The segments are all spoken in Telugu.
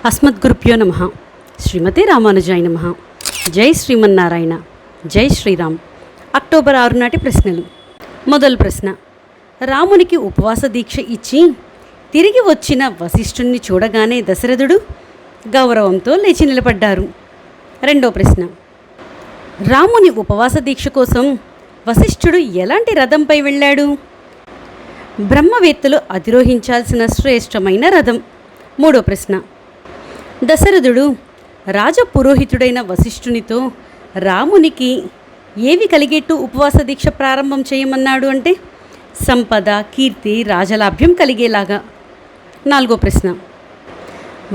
అస్మద్గురుభ్యో నమః. శ్రీమతే రామానుజాయ నమః. జై శ్రీమన్నారాయణ. జై శ్రీరామ్. అక్టోబర్ 6 నాటి ప్రశ్నలు. మొదటి ప్రశ్న, రామునికి ఉపవాస దీక్ష ఇచ్చి తిరిగి వచ్చిన వశిష్ఠుణ్ణి చూడగానే దశరథుడు గౌరవంతో లేచి నిలబడ్డారు. రెండో ప్రశ్న, రాముని ఉపవాస దీక్ష కోసం వశిష్ఠుడు ఎలాంటి రథంపై వెళ్ళాడు? బ్రహ్మవేత్తలు అధిరోహించాల్సిన శ్రేష్టమైన రథం. మూడో ప్రశ్న, దశరథుడు రాజపురోహితుడైన వశిష్ఠునితో రామునికి ఏవి కలిగేట్టు ఉపవాస దీక్ష ప్రారంభం చేయమన్నాడు అంటే సంపద, కీర్తి, రాజలాభ్యం కలిగేలాగా. నాలుగో ప్రశ్న,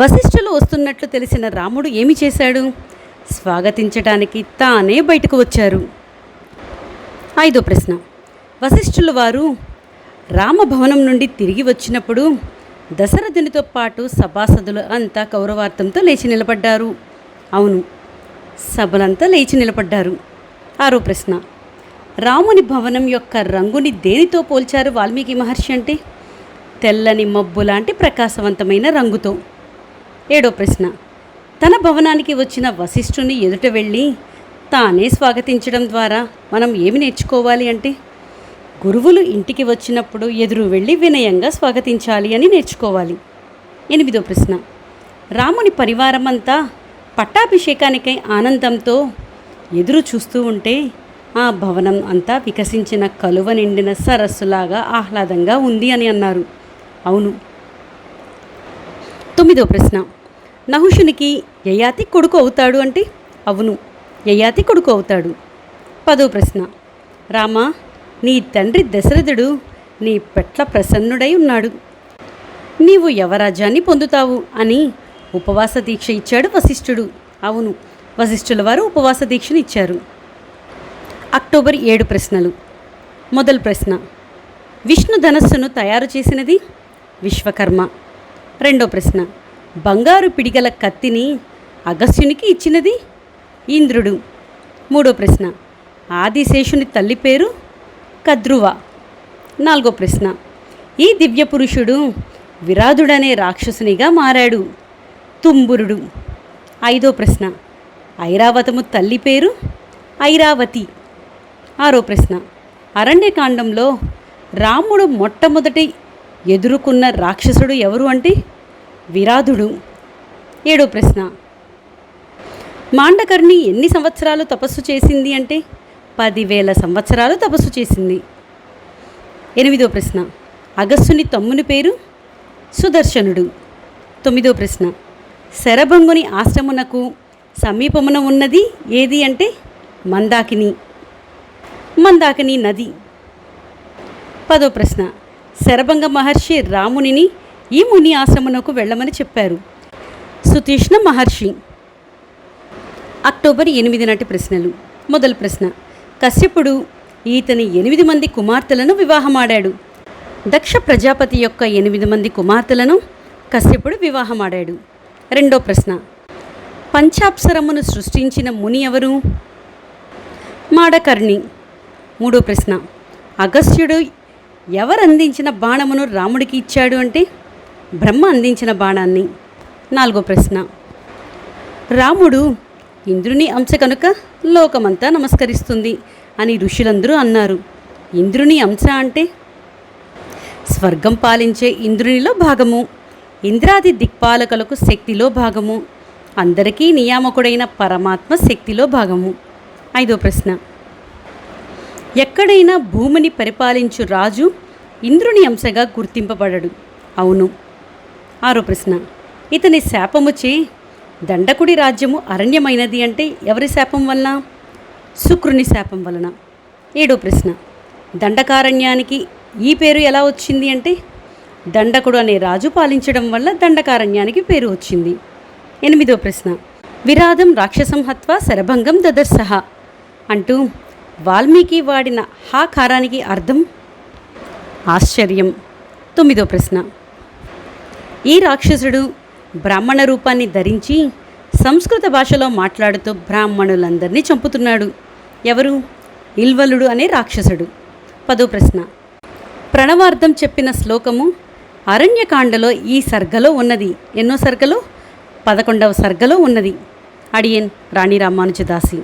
వశిష్ఠులు వస్తున్నట్లు తెలిసిన రాముడు ఏమి చేశాడు? స్వాగతించడానికి తానే బయటకు వచ్చారు. ఐదో ప్రశ్న, వశిష్ఠుల వారు రామభవనం నుండి తిరిగి వచ్చినప్పుడు దశరథునితో పాటు సభాసదులు అంతా కౌరవార్థంతో లేచి నిలబడ్డారు. అవును, సభలంతా లేచి నిలబడ్డారు. ఆరో ప్రశ్న, రాముని భవనం యొక్క రంగుని దేనితో పోల్చారు వాల్మీకి మహర్షి అంటే తెల్లని మబ్బు లాంటి ప్రకాశవంతమైన రంగుతో. ఏడో ప్రశ్న, తన భవనానికి వచ్చిన వశిష్ఠుని ఎదుట వెళ్ళి తానే స్వాగతించడం ద్వారా మనం ఏమి నేర్చుకోవాలి అంటే గురువులు ఇంటికి వచ్చినప్పుడు ఎదురు వెళ్ళి వినయంగా స్వాగతించాలి అని నేర్చుకోవాలి. ఎనిమిదో ప్రశ్న, రాముని పరివారమంతా పట్టాభిషేకానికై ఆనందంతో ఎదురు చూస్తూ ఉంటే ఆ భవనం అంతా వికసించిన కలువ నిండిన సరస్సులాగా ఆహ్లాదంగా ఉంది అని అన్నారు. అవును. తొమ్మిదో ప్రశ్న, నహుషునికి యయాతి కొడుకు అవుతాడు అంటే అవును, యయాతి కొడుకు అవుతాడు. పదో ప్రశ్న, రామా, నీ తండ్రి దశరథుడు నీ పట్ల ప్రసన్నుడై ఉన్నాడు, నీవు యవరాజ్యాన్ని పొందుతావు అని ఉపవాస దీక్ష ఇచ్చాడు వశిష్ఠుడు. అవును, వశిష్ఠుల వారు ఉపవాస దీక్షను ఇచ్చారు. అక్టోబర్ 7 ప్రశ్నలు. మొదటి ప్రశ్న, విష్ణు ధనస్సును తయారు చేసినది విశ్వకర్మ. రెండో ప్రశ్న, బంగారు పిడిగల కత్తిని అగస్త్యునికి ఇచ్చినది ఇంద్రుడు. మూడో ప్రశ్న, ఆదిశేషుని తల్లి పేరు కద్రువ. నాలుగో ప్రశ్న, ఈ దివ్య పురుషుడు విరాధుడనే రాక్షసునిగా మారాడు తుంబురుడు. ఐదో ప్రశ్న, ఐరావతము తల్లి పేరు ఐరావతి. ఆరో ప్రశ్న, అరణ్యకాండంలో రాముడు మొట్టమొదటి ఎదుర్కొన్న రాక్షసుడు ఎవరు అంటే విరాధుడు. ఏడో ప్రశ్న, మాండకర్ణి ఎన్ని సంవత్సరాలు తపస్సు చేసింది అంటే 10,000 సంవత్సరాలు తపస్సు చేసింది. ఎనిమిదో ప్రశ్న, అగస్త్యుని తమ్ముని పేరు సుదర్శనుడు. తొమ్మిదో ప్రశ్న, శరభంగుని ఆశ్రమునకు సమీపమున ఉన్నది ఏది అంటే మందాకిని నది. పదో ప్రశ్న, శరభంగ మహర్షి రామునిని ఈ ముని ఆశ్రమునకు వెళ్ళమని చెప్పారు సుతీష్ణ మహర్షి. అక్టోబర్ 8 నాటి ప్రశ్నలు. మొదటి ప్రశ్న, కశ్యపుడు ఈతని 8 మంది కుమార్తెలను వివాహమాడాడు. దక్ష ప్రజాపతి యొక్క 8 మంది కుమార్తెలను కశ్యపుడు వివాహమాడాడు. రెండో ప్రశ్న, పంచాప్సరమును సృష్టించిన ముని ఎవరు? మాడకర్ణి. మూడో ప్రశ్న, అగస్త్యుడు ఎవరందించిన బాణమును రాముడికి ఇచ్చాడు అంటే బ్రహ్మ అందించిన బాణాన్ని. నాలుగో ప్రశ్న, రాముడు ఇంద్రుని అంశ కనుక లోకమంతా నమస్కరిస్తుంది అని ఋషులందరూ అన్నారు. ఇంద్రుని అంశ అంటే స్వర్గం పాలించే ఇంద్రునిలో భాగము, ఇంద్రాది దిక్పాలకులకు శక్తిలో భాగము, అందరికీ నియామకుడైన పరమాత్మ శక్తిలో భాగము. ఐదో ప్రశ్న, ఎక్కడైనా భూమిని పరిపాలించు రాజు ఇంద్రుని అంశగా గుర్తింపబడడు. అవును. ఆరో ప్రశ్న, ఇతని శాపముచే దండకుడి రాజ్యము అరణ్యమైనది అంటే ఎవరి శాపం వలన? శుక్రుని శాపం వలన. ఏడో ప్రశ్న, దండకారణ్యానికి ఈ పేరు ఎలా వచ్చింది అంటే దండకుడు అనే రాజు పాలించడం వల్ల దండకారణ్యానికి పేరు వచ్చింది. ఎనిమిదో ప్రశ్న, విరాధం రాక్షసం హత్వా శరభంగం దదర్శః అంటూ వాల్మీకి వాడిన హాకారానికి అర్థం ఆశ్చర్యం. తొమ్మిదో ప్రశ్న, ఈ రాక్షసుడు బ్రాహ్మణ రూపాన్ని ధరించి సంస్కృత భాషలో మాట్లాడుతూ బ్రాహ్మణులందరినీ చంపుతున్నాడు. ఎవరు? ఇల్వలుడు అనే రాక్షసుడు. పదో ప్రశ్న, ప్రణవార్థం చెప్పిన శ్లోకము అరణ్యకాండలో ఈ సర్గలో ఉన్నది. ఎన్నో సర్గలో? 11వ సర్గలో ఉన్నది. అడియన్ రాణి రామానుజదాసి.